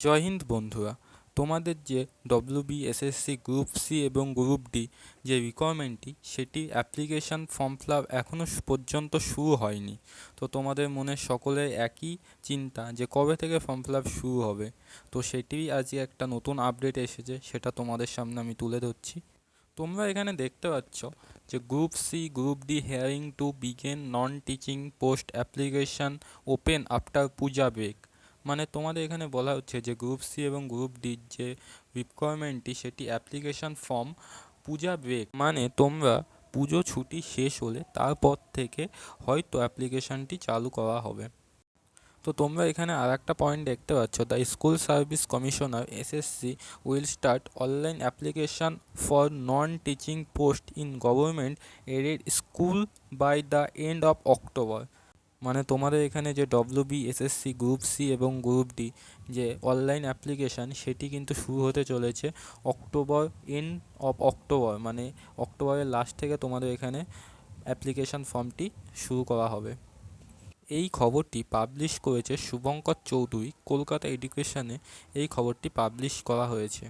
জয় হিন্দ বন্ধুরা, তোমাদের যে ডব্লিউবিএসএসসি গ্রুপ সি এবং গ্রুপ ডি যে রিকোয়ারমেন্টটি সেটি অ্যাপ্লিকেশান ফর্ম ফিল আপ এখনও পর্যন্ত শুরু হয়নি। তো তোমাদের মনে সকলের একই চিন্তা যে কবে থেকে ফর্ম ফিল আপ শুরু হবে। তো সেটিই আজকে একটা নতুন আপডেট এসেছে, সেটা তোমাদের সামনে আমি তুলে ধরছি। তোমরা এখানে দেখতে পাচ্ছ যে group C group D hearing to begin non teaching post application open after Puja break. মানে তোমাদের এখানে বলা হচ্ছে যে গ্রুপ সি এবং গ্রুপ ডির যে রিকোয়ারমেন্টটি সেটি অ্যাপ্লিকেশান ফর্ম পূজা ব্রেক, মানে তোমরা পুজো ছুটি শেষ হলে তারপর থেকে হয়তো অ্যাপ্লিকেশানটি চালু করা হবে। তো তোমরা এখানে আর একটা পয়েন্ট দেখতে পাচ্ছ, the school service commissioner SSC will start online application for non teaching post in government aided school by the end of October. মানে তোমাদের এখানে যে ডব্লিউবিএসএসসি গ্রুপ সি এবং গ্রুপ ডি যে অনলাইন অ্যাপ্লিকেশান সেটি কিন্তু শুরু হতে চলেছে অক্টোবর, এন্ড অফ অক্টোবর, মানে অক্টোবরের লাস্ট থেকে তোমাদের এখানে অ্যাপ্লিকেশান ফর্মটি শুরু করা হবে। এই খবরটি পাবলিশ করেছে শুভঙ্কর চৌধুরী, কলকাতা এডুকেশনে এই খবরটি পাবলিশ করা হয়েছে।